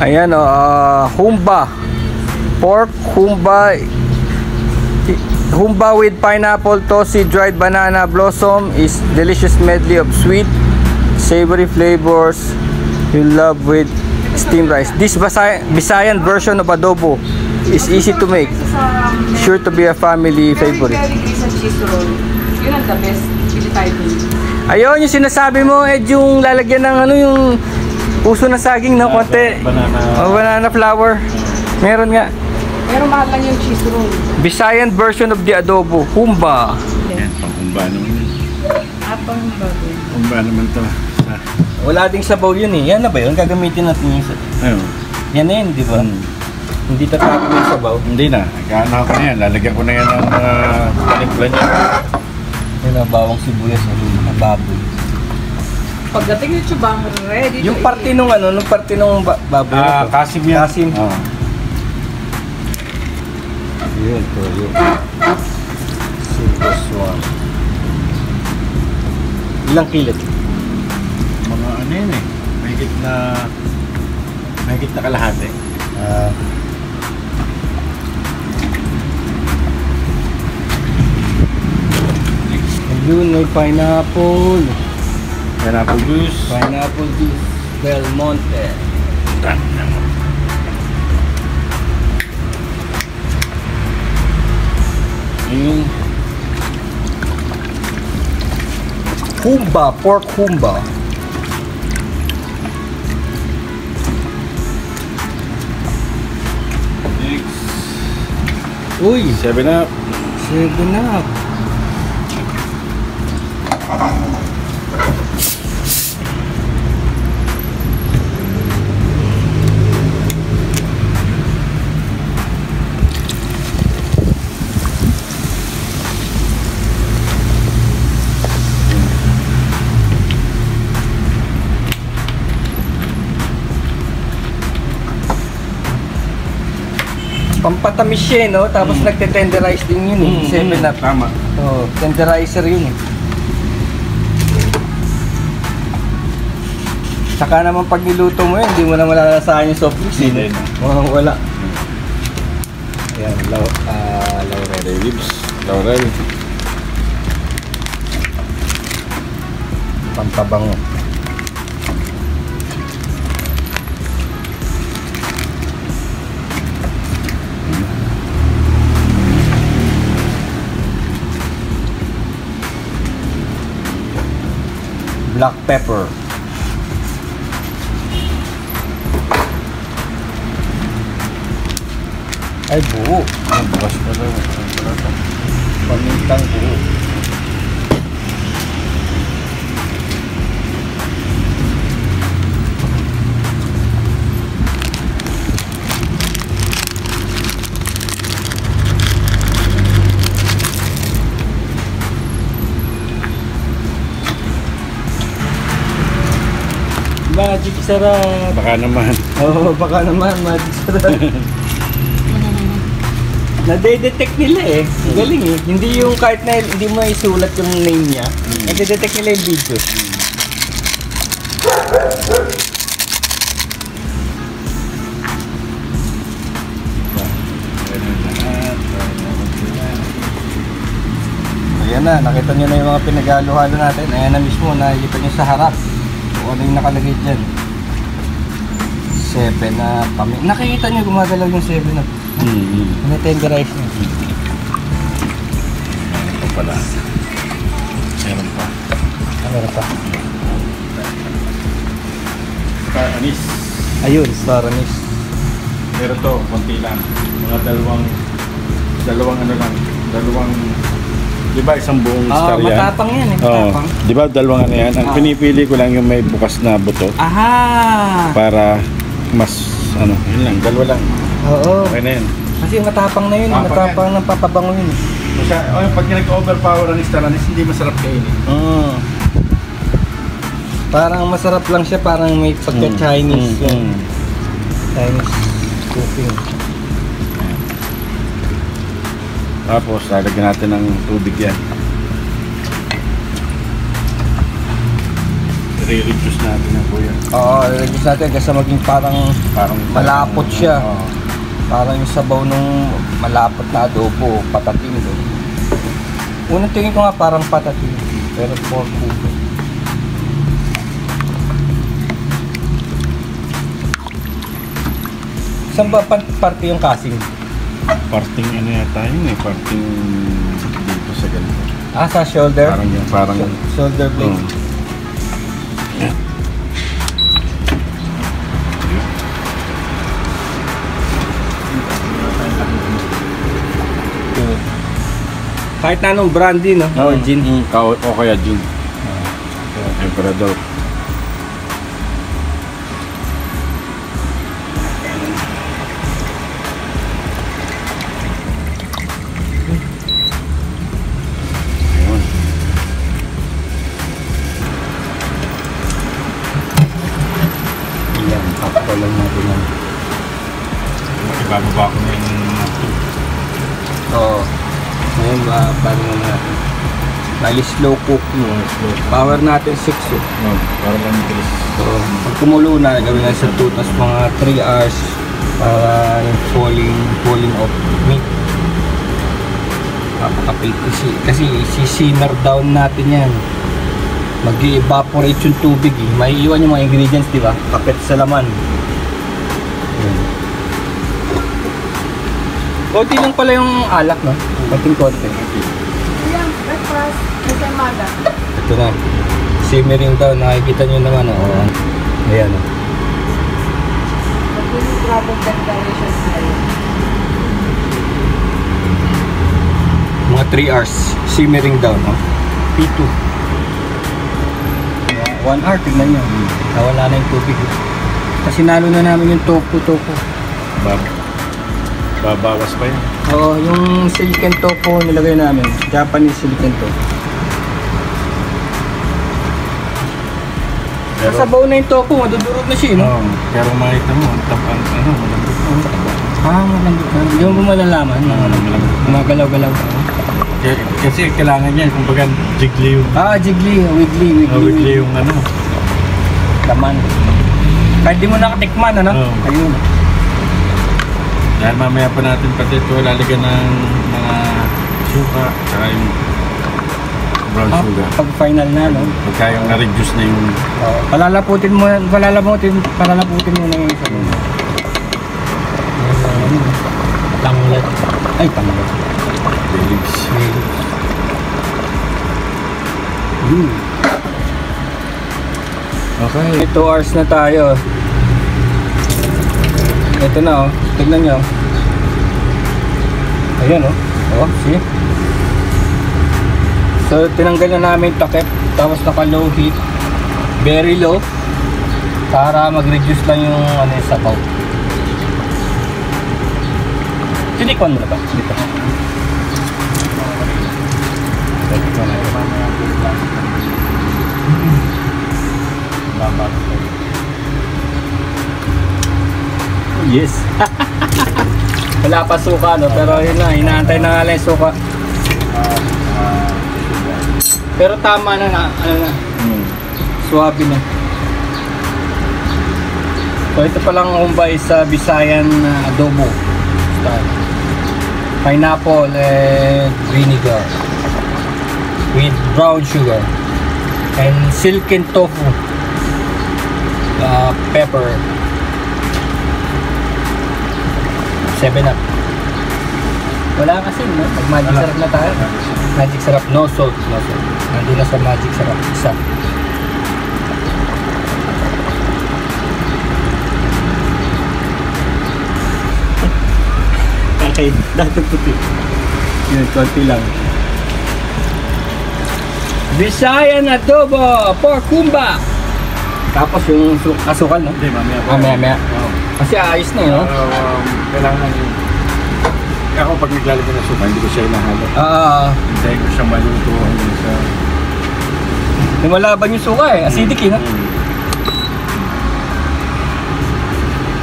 Ayan o, humba. Pork humba. Humba with pineapple, toasted dried banana blossom is delicious medley of sweet, savory flavors you love with steamed rice. This Visayan version of adobo is easy to make. Sure to be a family favorite. Yun ang the best. Ayun, yung sinasabi mo, yung lalagyan ng ano, yung puso ng saging na konti. Banana flour. Meron nga. Pero mahal lang yung cheese roll. Visayan version of the adobo, humba. Yan, pang humba naman yun. Pang humba. Humba naman to. Wala ding sabaw yun eh. Yan na ba yun? Gagamitin natin yung Ayun. yan na yun, di ba? Hindi tatapin yung sabaw. Hindi na. Nagkaanak ko na yan. Lalagyan ko na yan ng panimpla niya. Yan na, bawang sibuyas o mga baboy. Pagdating yung chubang, ready Yung parte nung ano, nung parte nung baboy. Kasim yan. Kasim. Oo. Yun, to yun. Silver Swan. Ilang kilit? Mga ano yun eh. Mahigit na kalahati. Ayun, may pineapple. Pineapple juice. Pineapple juice. Del Monte. Ayun. Humba, pork humba. Uy, 7 up. 7 up. Pampatamis siya, no? Tapos nagte-tenderize din yun, eh. 7 up. Tama. Oh, tenderizer yun, eh. Saka naman pag niluto mo yun, hindi mo na malalasahan yung soft drinks, eh. Hindi na. Wala. Ayan, laurel leaves. Laurel. Pampabango. Black pepper. Ay, buo. Ang bukas pa daw. Pamintang buo. Magic sarap. Baka naman. Oo, baka naman magic sarap. Nade-detect nila eh. Galing eh. Hindi yung kahit na hindi mo isulat yung name niya. Nade-detect nila yung video. Ayan na, nakita nyo na yung mga pinag-halo-halo natin. Ayan na mismo, nakikita nyo sa harap. Kung ano yung nakalagay dyan. 7 up. Nakikita nyo gumagalaw yung 7 up. Tenderize niya. Ito pala. Meron pa. Meron pa. Star anise. Ayun, star anise. Pero to, konti lang. Mga dalawang ano lang. Di ba isang buong star yan? Matapang yan eh. Matapang. Di ba dalawang ano yan? Ang pinipili ko lang yung may bukas na buto. Aha! Para mas, ano, yun lang, dalawa lang. Oo. Okay na yun. Kasi matapang na yun. Matapang ng papabango yun. Pag nag-overpower ang star anise, hindi masarap kainin. Parang masarap lang siya. Parang may pagka-Chinese. Chinese cooking. Tapos, lalagyan natin ng tubig yan. i-reduce natin na po yan. Oo, reduce natin kasi maging parang malapot siya. Oo. Parang yung sabaw nung malapot na adobo, patatim doon. Unang tingin ko nga parang patatim, pero pork kubo. Saan ba parte yung kasing? Parting ano yata yun eh, parting dito sa ganito. Sa shoulder? Parang Shoulder blade. Yeah. Kahit na anong brandy, no? O gin. O kaya gin. Emperador. Ayun. Yan, papakulang natin yan. Ibababa ko na yung Oo. Ngayon ba, paano na natin? Bali slow cook mo. Power natin 6 eh. para lang matilis. So, pag kumulo na, gawin na sa 2, tapos mga 3 hours para yung falling off meat. Papakapit kasi si-simmer down natin yan. Mag-evaporate yung tubig eh. Maiiwan yung mga ingredients, di ba? Kapit sa laman. Konti lang pala yung alak, no? Konting-konti. Yan, breakfast. Kasi maga. Ito na. Simmering down. Nakikita nyo naman, oh. Ayan, oh. Mag-grabog declaration tayo. Mga 3 hours. Simmering down, oh. P2. 1 hour, tignan nyo. Nawala na yung tubig. Kasi nalo na namin yung tofu. Babawas pa yan. Oo, yung silken tofu nilagay namin. Japanese silken tofu. Pero, Sabaw na yung tofu, madudurog na siya, no? pero makita mo, malambot na. Malambot na. Hindi mo ba malalaman? Malambot. Gumagalaw-galaw. Kasi kailangan yan, kumbaga jiggly yung... Jiggly, wiggly. Yung ano. Laman. Kahit di mo nakatikman, ano? Oo. Ayun. Dahil mamaya pa natin pati ito lalagyan ng mga suka, saka yung brown sugar. Pag final na, no? Pagka yung na-reduce na yung... Palalaputin mo na yung isa. Tanglat. Ay, tanglat. Leaves. Okay. 2 hours na tayo. Ito na, oh. Tignan nyo. Ayan, oh. Oh, see? So, tinanggal na namin takip. Tapos naka-low heat. Very low. Para mag-reduce lang yung ano, yung sabaw. Sinikon mo na ba? Dito. Yes. Wala pa suka, no? Pero yun na, inaantay na nga lang yung suka. Pero tama na na, ano na. Suwabe na. So ito palang umbay sa Visayan adobo style. Pineapple and vinegar with brown sugar and silken tofu, pepper, 7-up. Wala kasi, no? Pag magic sarap na tayo. Magic sarap, no salt. Nandun na sa magic sarap. Isa. Okay, dahil puti. Yun, konti lang. Visayan adobo pork kumba. Tapos yung asukal, no? Hindi, mamaya. Maya. Kasi ayos na, no? Kailangan yung... Ako pag naglalagay ng suka, hindi ko siya inahalo. Hintayin ko siya maluto hanggang sa... Lumalaban yung suka eh. Acidic eh, no?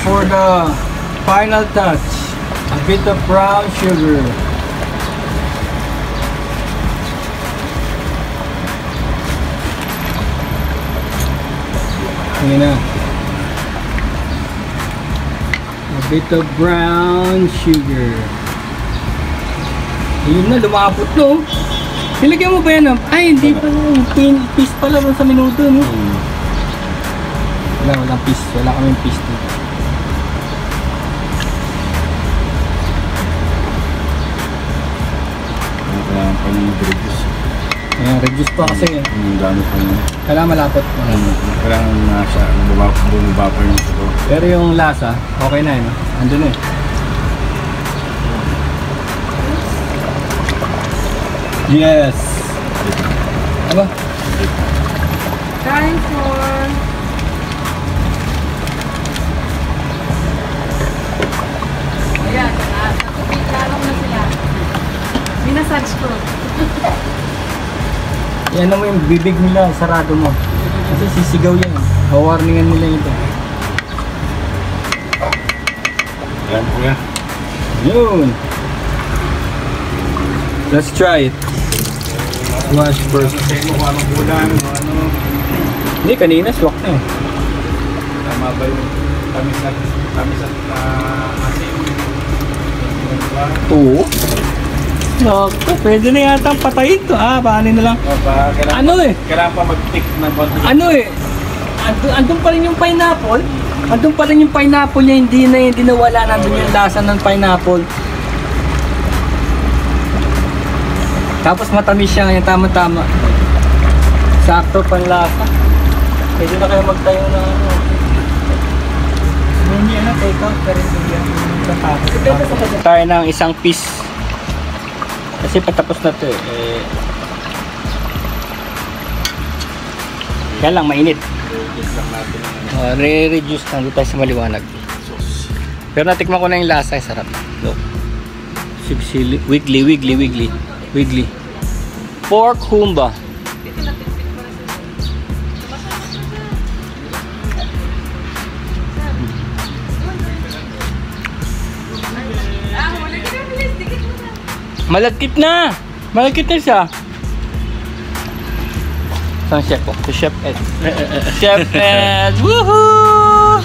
For the final touch, a bit of brown sugar. Ayan na. A bit of brown sugar. Ayun na, lumapot no. Nilagyan mo ba yan? Ay, hindi pala. Piece pala sa minuto, no? Walang piece. Wala kaming piece dito. Kailangan pa nang reduce. Ayan, reduce pa kasi. Dami pa nang... Kailangan malapot. Kailangan nasa bumaba pa yung ito. Pero yung lasa, okay na yun. Andun na eh. Yes! Aba? Time for... Ayan, natupit-lalong na sila. Minasage ko. Yan mo yung bibig nila, sarado mo. Kasi sisigaw yan. Hawarningan nila ito. Ayan po yan. Yun! Let's try it. Wash first. Kasi mo kung anong kulang, ano... Hindi, kanina swak na eh. Tama ba yung tamis at asin? Oo. Naku, pwede na yata patayin to. Paano na lang. Ano eh? Kailangan pa mag-pick ng konti. Ano eh? Andun pa rin yung pineapple. Andun pa rin yung pineapple niya. Hindi nawala. Nandun yung lasa ng pineapple. Tapos matamis siya ngayon. Tama-tama. Sakto panlasa. Pwede na kayo magtayo na ano. Hindi ano, take out. Pero hindi yan. Tayo ng isang piece. Kasi patapos na to eh. Kaya lang mainit. Re-reduce lang dito tayo sa maliwanag. Pero natikman ko na yung lasa, sarap. Look. Wiggly. Pork humba. Malagkit na siya. Saan chef po? Si Chef Ed. Chef Ed! Woohoo!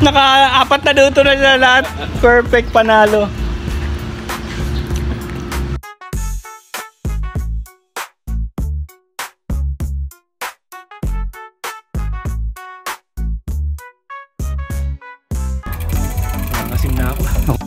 Naka-apat na luto na sila lahat. Perfect panalo. Nakasim na ako.